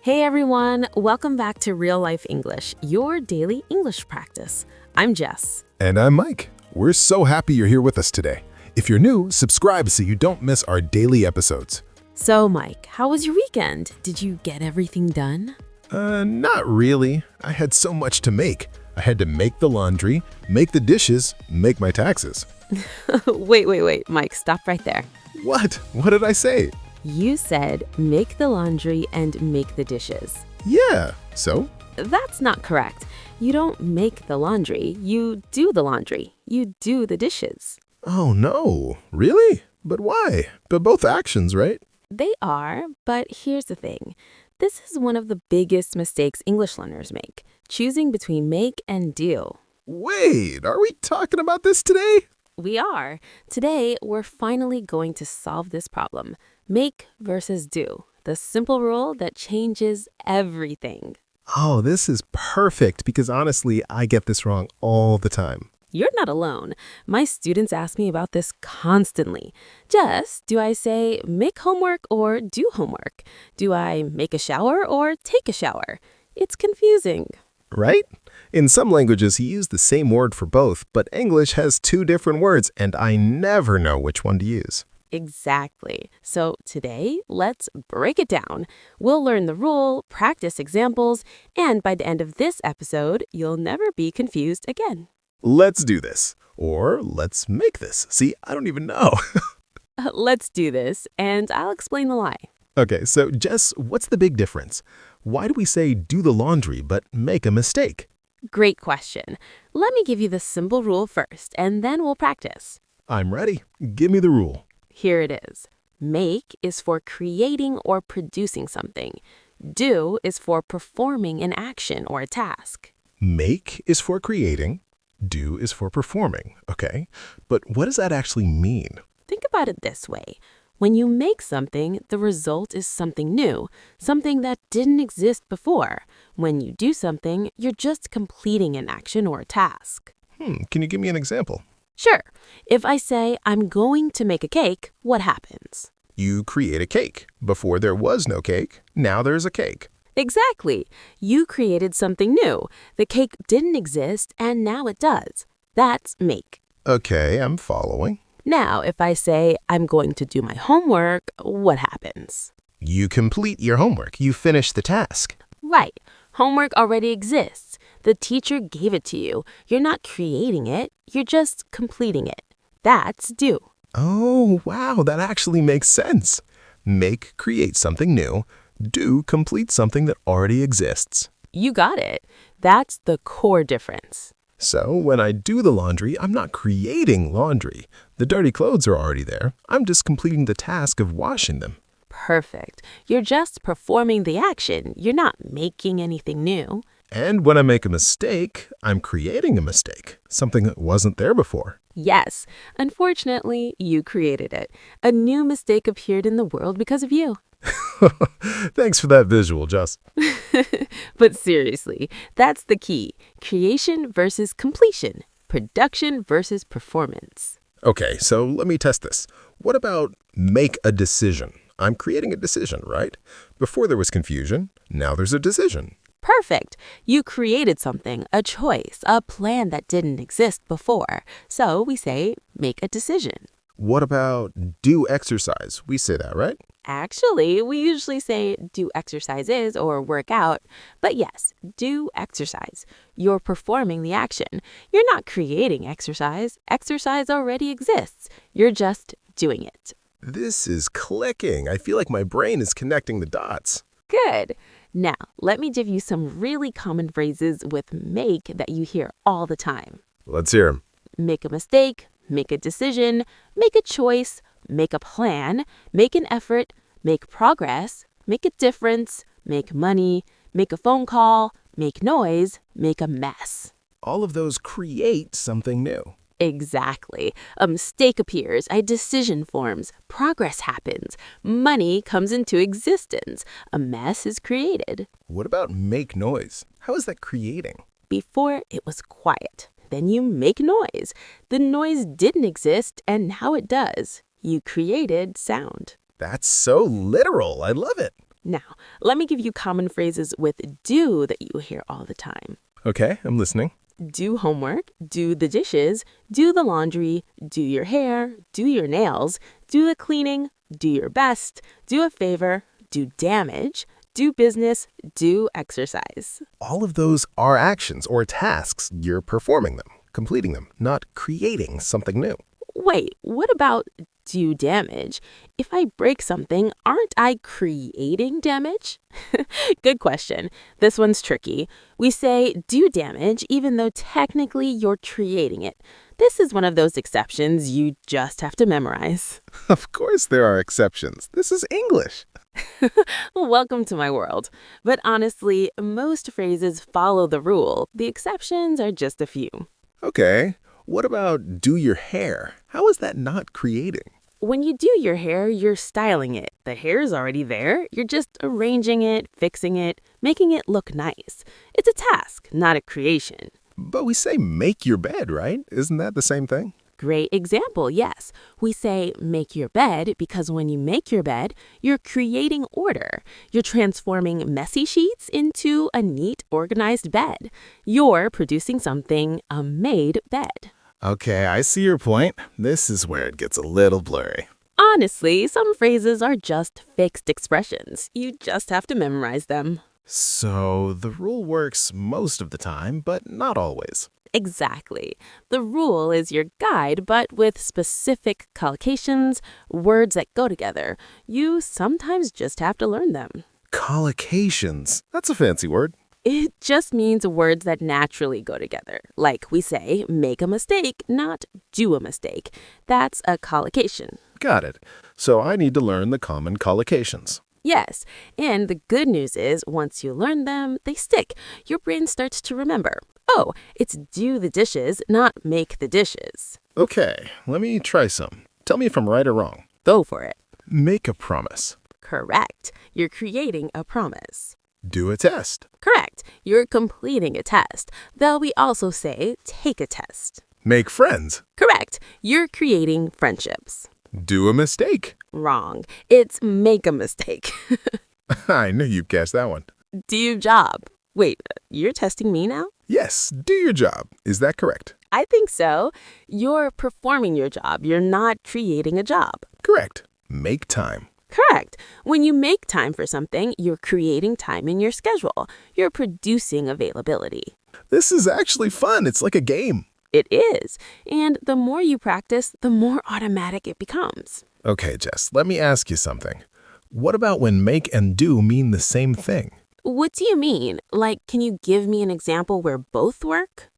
Hey everyone, welcome back to Real Life English, your daily English practice. I'm Jess. And I'm Mike. We're so happy you're here with us today. If you're new, subscribe so you don't miss our daily episodes. So Mike, how was your weekend? Did you get everything done? Not really. I had so much to make. I had to make the laundry, make the dishes, make my taxes. Wait, Mike, stop right there. What? What did I say? You said make the laundry and make the dishes. Yeah, so? That's not correct. You don't make the laundry, you do the laundry. You do the dishes. Oh no, really? But why? But both actions, right? They are, but here's the thing. This is one of the biggest mistakes English learners make, choosing between make and do. Wait, are we talking about this today? We are. Today, we're finally going to solve this problem. Make versus do. The simple rule that changes everything. Oh, this is perfect because honestly, I get this wrong all the time. You're not alone. My students ask me about this constantly. Jess, do I say make homework or do homework? Do I make a shower or take a shower? It's confusing. Right? In some languages, you use the same word for both, but English has two different words, and I never know which one to use. Exactly. So today, let's break it down. We'll learn the rule, practice examples, and by the end of this episode, you'll never be confused again. Let's do this. Or let's make this. See, I don't even know. Let's do this, and I'll explain the lie. Okay, so Jess, what's the big difference? Why do we say do the laundry but make a mistake? Great question. Let me give you the simple rule first, and then we'll practice. I'm ready. Give me the rule. Here it is. Make is for creating or producing something. Do is for performing an action or a task. Make is for creating. Do is for performing. Okay, but what does that actually mean? Think about it this way. When you make something, the result is something new, something that didn't exist before. When you do something, you're just completing an action or a task. Can you give me an example? Sure. If I say, I'm going to make a cake, what happens? You create a cake. Before there was no cake, now there's a cake. Exactly. You created something new. The cake didn't exist, and now it does. That's make. Okay, I'm following. Now, if I say, I'm going to do my homework, what happens? You complete your homework. You finish the task. Right. Homework already exists. The teacher gave it to you. You're not creating it. You're just completing it. That's do. Oh, wow, that actually makes sense. Make create something new. Do complete something that already exists. You got it. That's the core difference. So when I do the laundry, I'm not creating laundry. The dirty clothes are already there. I'm just completing the task of washing them. Perfect. You're just performing the action. You're not making anything new. And when I make a mistake, I'm creating a mistake, something that wasn't there before. Yes. Unfortunately, you created it. A new mistake appeared in the world because of you. Thanks for that visual, Jess. But seriously, that's the key. Creation versus completion. Production versus performance. Okay, so let me test this. What about make a decision? I'm creating a decision, right? Before there was confusion, now there's a decision. Perfect. You created something, a choice, a plan that didn't exist before. So we say make a decision. What about do exercise? We say that, right? Actually, we usually say do exercises or work out. But yes, do exercise. You're performing the action. You're not creating exercise. Exercise already exists. You're just doing it. This is clicking. I feel like my brain is connecting the dots. Good. Now, let me give you some really common phrases with make that you hear all the time. Let's hear them. Make a mistake, make a decision, make a choice, make a plan, make an effort, make progress, make a difference, make money, make a phone call, make noise, make a mess. All of those create something new. Exactly. A mistake appears, a decision forms, progress happens, money comes into existence, a mess is created. What about make noise? How is that creating? Before it was quiet. Then you make noise. The noise didn't exist, and now it does. You created sound. That's so literal. I love it. Now, let me give you common phrases with do that you hear all the time. Okay, I'm listening. Do homework, do the dishes, do the laundry, do your hair, do your nails, do the cleaning, do your best, do a favor, do damage, do business, do exercise. All of those are actions or tasks. You're performing them, completing them, not creating something new. Wait, what about do damage? If I break something, aren't I creating damage? Good question. This one's tricky. We say do damage even though technically you're creating it. This is one of those exceptions you just have to memorize. Of course there are exceptions. This is English. Welcome to my world. But honestly, most phrases follow the rule. The exceptions are just a few. Okay, what about do your hair? How is that not creating? When you do your hair, you're styling it. The hair's already there. You're just arranging it, fixing it, making it look nice. It's a task, not a creation. But we say make your bed, right? Isn't that the same thing? Great example, yes. We say make your bed because when you make your bed, you're creating order. You're transforming messy sheets into a neat, organized bed. You're producing something, a made bed. Okay, I see your point. This is where it gets a little blurry. Honestly, some phrases are just fixed expressions. You just have to memorize them. So the rule works most of the time, but not always. Exactly. The rule is your guide, but with specific collocations, words that go together. You sometimes just have to learn them. Collocations. That's a fancy word. It just means words that naturally go together. Like we say, make a mistake, not do a mistake. That's a collocation. Got it. So I need to learn the common collocations. Yes, and the good news is once you learn them, they stick. Your brain starts to remember. Oh, it's do the dishes, not make the dishes. Okay, let me try some. Tell me if I'm right or wrong. Go for it. Make a promise. Correct. You're creating a promise. Do a test. Correct. You're completing a test. Though we also say take a test. Make friends. Correct. You're creating friendships. Do a mistake. Wrong. It's make a mistake. I knew you'd guess that one. Do your job. Wait, you're testing me now? Yes, do your job. Is that correct? I think so. You're performing your job. You're not creating a job. Correct. Make time. Correct. When you make time for something, you're creating time in your schedule. You're producing availability. This is actually fun. It's like a game. It is. And the more you practice, the more automatic it becomes. Okay, Jess, let me ask you something. What about when make and do mean the same thing? What do you mean? Like, can you give me an example where both work?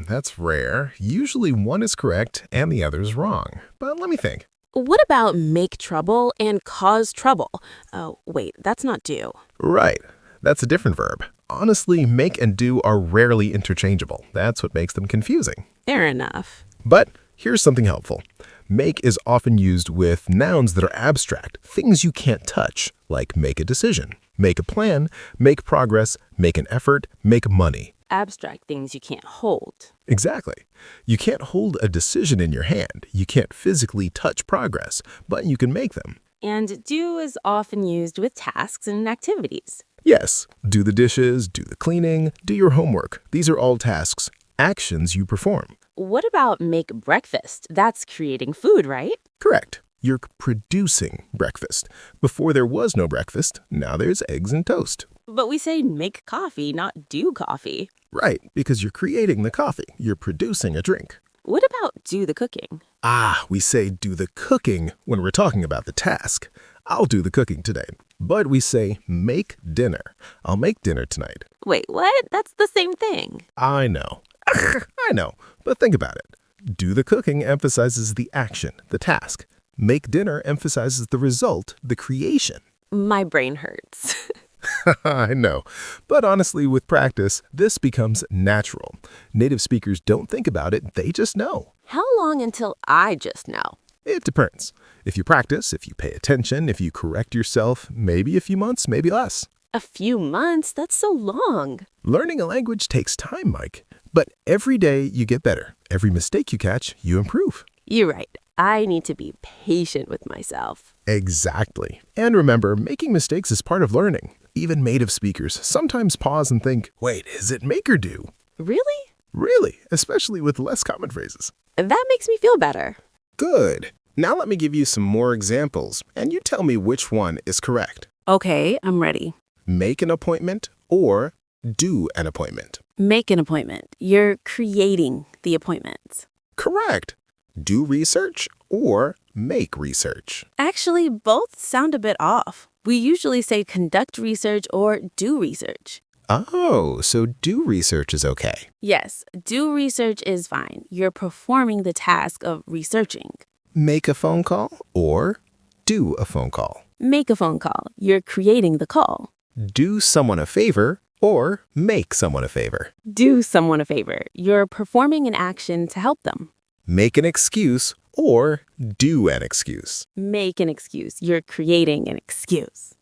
That's rare. Usually one is correct and the other is wrong. But let me think. What about make trouble and cause trouble? Oh, wait, that's not do. Right. That's a different verb. Honestly, make and do are rarely interchangeable. That's what makes them confusing. Fair enough. But here's something helpful. Make is often used with nouns that are abstract, things you can't touch, like make a decision, make a plan, make progress, make an effort, make money. Abstract things you can't hold. Exactly. You can't hold a decision in your hand. You can't physically touch progress, but you can make them. And do is often used with tasks and activities. Yes, do the dishes, do the cleaning, do your homework. These are all tasks, actions you perform. What about make breakfast? That's creating food, right? Correct. You're producing breakfast. Before there was no breakfast, now there's eggs and toast. But we say make coffee, not do coffee. Right, because you're creating the coffee. You're producing a drink. What about do the cooking? We say do the cooking when we're talking about the task. I'll do the cooking today. But we say make dinner. I'll make dinner tonight. Wait, what? That's the same thing. I know. I know. But think about it. Do the cooking emphasizes the action, the task. Make dinner emphasizes the result, the creation. My brain hurts. I know. But honestly, with practice, this becomes natural. Native speakers don't think about it, they just know. How long until I just know? It depends. If you practice, if you pay attention, if you correct yourself, maybe a few months, maybe less. A few months? That's so long. Learning a language takes time, Mike. But every day you get better. Every mistake you catch, you improve. You're right. I need to be patient with myself. Exactly. And remember, making mistakes is part of learning. Even native speakers sometimes pause and think, wait, is it make or do? Really? Really, especially with less common phrases. That makes me feel better. Good. Now let me give you some more examples, and you tell me which one is correct. Okay, I'm ready. Make an appointment or do an appointment. Make an appointment. You're creating the appointment. Correct. Do research or make research. Actually, both sound a bit off. We usually say conduct research or do research. Oh, so do research is okay. Yes, do research is fine. You're performing the task of researching. Make a phone call or do a phone call. Make a phone call. You're creating the call. Do someone a favor or make someone a favor. Do someone a favor. You're performing an action to help them. Make an excuse or do an excuse. Make an excuse. You're creating an excuse.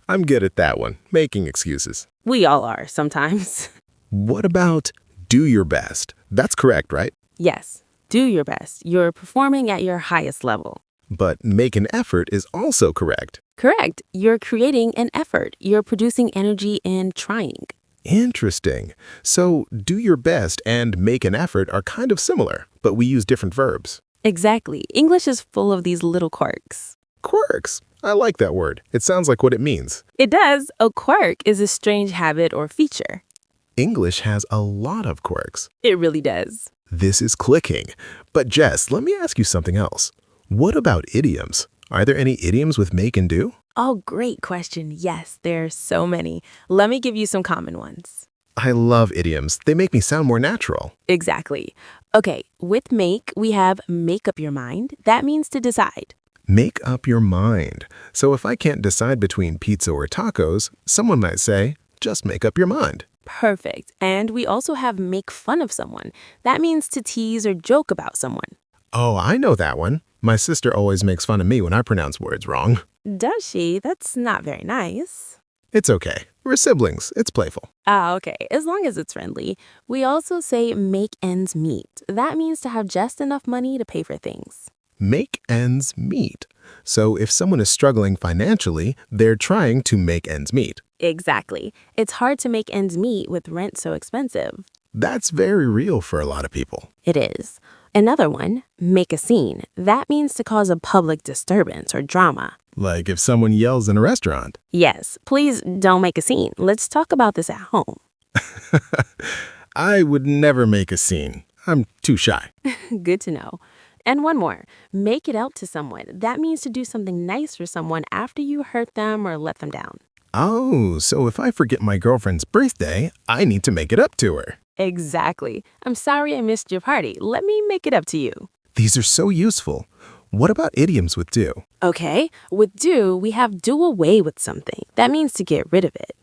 I'm good at that one, making excuses. We all are sometimes. What about do your best? That's correct, right? Yes, do your best. You're performing at your highest level. But make an effort is also correct. Correct. You're creating an effort. You're producing energy and trying. Interesting. So do your best and make an effort are kind of similar, but we use different verbs. Exactly. English is full of these little quirks. Quirks. I like that word. It sounds like what it means. It does. A quirk is a strange habit or feature. English has a lot of quirks. It really does. This is clicking. But Jess, let me ask you something else. What about idioms? Are there any idioms with make and do? Oh, great question. Yes, there are so many. Let me give you some common ones. I love idioms. They make me sound more natural. Exactly. Okay, with make, we have make up your mind. That means to decide. Make up your mind. So if I can't decide between pizza or tacos, someone might say, just make up your mind. Perfect. And we also have make fun of someone. That means to tease or joke about someone. Oh, I know that one. My sister always makes fun of me when I pronounce words wrong. Does she? That's not very nice. It's okay. We're siblings. It's playful. Ah, okay. As long as it's friendly. We also say make ends meet. That means to have just enough money to pay for things. Make ends meet. So if someone is struggling financially, they're trying to make ends meet. Exactly. It's hard to make ends meet with rent so expensive. That's very real for a lot of people. It is. Another one, make a scene. That means to cause a public disturbance or drama. Like if someone yells in a restaurant. Yes, please don't make a scene. Let's talk about this at home. I would never make a scene. I'm too shy. Good to know. And one more, make it out to someone. That means to do something nice for someone after you hurt them or let them down. Oh, so if I forget my girlfriend's birthday, I need to make it up to her. Exactly. I'm sorry I missed your party. Let me make it up to you. These are so useful. What about idioms with do? Okay, with do, we have do away with something. That means to get rid of it.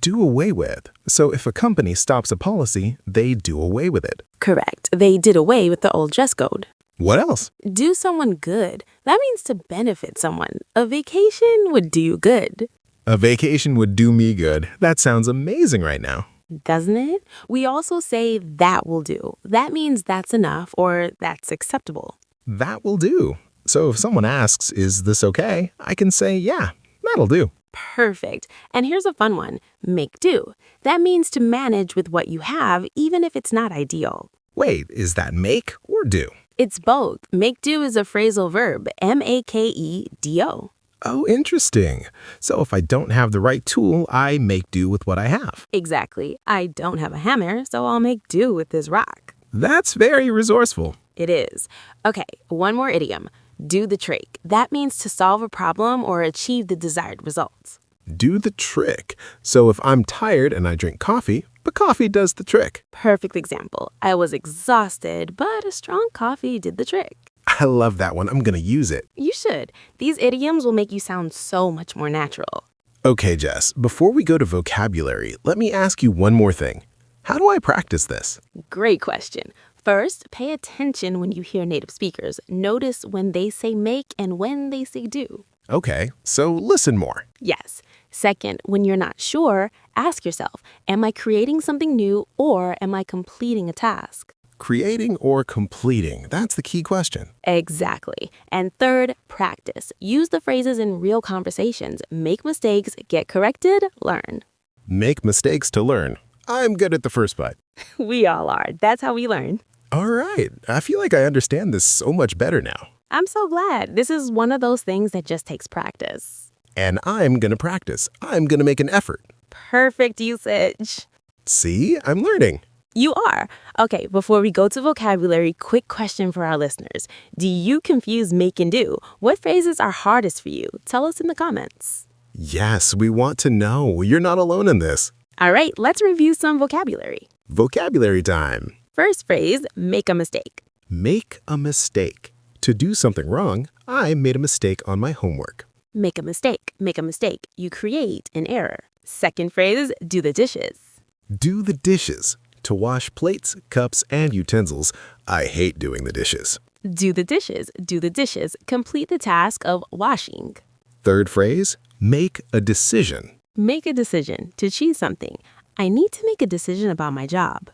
Do away with. So if a company stops a policy, they do away with it. Correct. They did away with the old dress code. What else? Do someone good. That means to benefit someone. A vacation would do you good. A vacation would do me good. That sounds amazing right now. Doesn't it? We also say that will do. That means that's enough or that's acceptable. That will do. So if someone asks, is this okay? I can say, yeah, that'll do. Perfect. And here's a fun one. Make do. That means to manage with what you have, even if it's not ideal. Wait, is that make or do? It's both. Make do is a phrasal verb, M-A-K-E-D-O. Oh, interesting. So if I don't have the right tool, I make do with what I have. Exactly. I don't have a hammer, so I'll make do with this rock. That's very resourceful. It is. Okay, one more idiom. Do the trick. That means to solve a problem or achieve the desired results. Do the trick. So if I'm tired and I drink coffee, but coffee does the trick. Perfect example. I was exhausted, but a strong coffee did the trick. I love that one. I'm going to use it. You should. These idioms will make you sound so much more natural. Okay, Jess, before we go to vocabulary, let me ask you one more thing. How do I practice this? Great question. First, pay attention when you hear native speakers. Notice when they say make and when they say do. Okay, so listen more. Yes. Second, when you're not sure, ask yourself, am I creating something new or am I completing a task? creating or completing? That's the key question. Exactly. And third, practice. Use the phrases in real conversations. Make mistakes, get corrected, learn. Make mistakes to learn. I'm good at the first part. We all are. That's how we learn. All right. I feel like I understand this so much better now. I'm so glad. This is one of those things that just takes practice. And I'm going to practice. I'm going to make an effort. Perfect usage. See, I'm learning. You are. Okay, before we go to vocabulary, quick question for our listeners. Do you confuse make and do? What phrases are hardest for you? Tell us in the comments. Yes, we want to know. You're not alone in this. All right, let's review some vocabulary. Vocabulary time. First phrase, make a mistake. Make a mistake. To do something wrong, I made a mistake on my homework. Make a mistake. Make a mistake. You create an error. Second phrase, do the dishes. Do the dishes. To wash plates, cups, and utensils. I hate doing the dishes. Do the dishes. Do the dishes. Complete the task of washing. Third phrase, make a decision. Make a decision. To choose something. I need to make a decision about my job.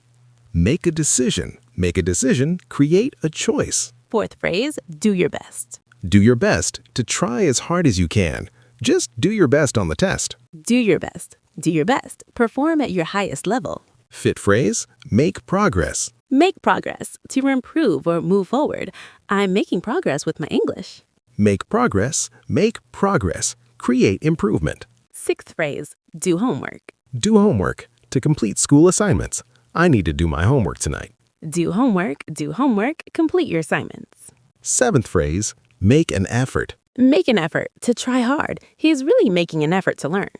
Make a decision. Make a decision. Create a choice. Fourth phrase, do your best. Do your best to try as hard as you can. Just do your best on the test. Do your best. Do your best. Perform at your highest level. Fifth phrase, make progress. Make progress. To improve or move forward. I'm making progress with my English. Make progress. Make progress. Create improvement. Sixth phrase, do homework. Do homework. To complete school assignments. I need to do my homework tonight. Do homework. Do homework. Complete your assignments. Seventh phrase, make an effort. Make an effort. To try hard. He's really making an effort to learn.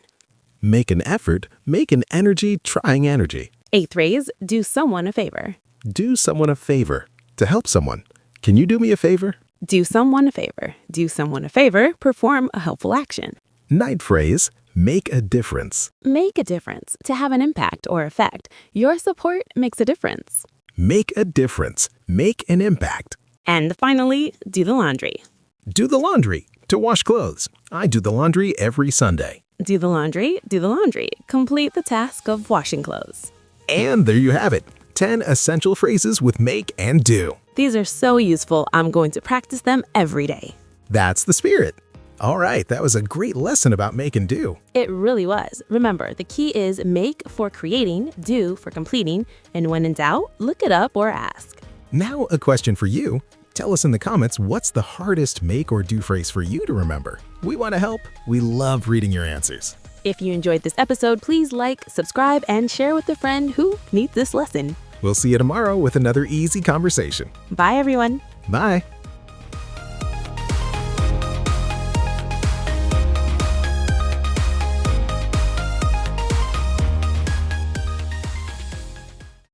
Make an effort. Make an energy trying energy. Eighth phrase, do someone a favor. Do someone a favor. To help someone. Can you do me a favor? Do someone a favor. Do someone a favor. Perform a helpful action. Ninth phrase, make a difference. Make a difference. To have an impact or effect. Your support makes a difference. Make a difference. Make an impact. And finally, do the laundry. Do the laundry. To wash clothes. I do the laundry every Sunday. Do the laundry. Do the laundry. Complete the task of washing clothes. And there you have it. 10 essential phrases with make and do. These are so useful. I'm going to practice them every day. That's the spirit. All right, that was a great lesson about make and do. It really was. Remember, the key is make for creating, do for completing, and when in doubt, look it up or ask. Now a question for you. Tell us in the comments what's the hardest make or do phrase for you to remember. We want to help. We love reading your answers. If you enjoyed this episode, please like, subscribe, and share with a friend who needs this lesson. We'll see you tomorrow with another easy conversation. Bye, everyone. Bye.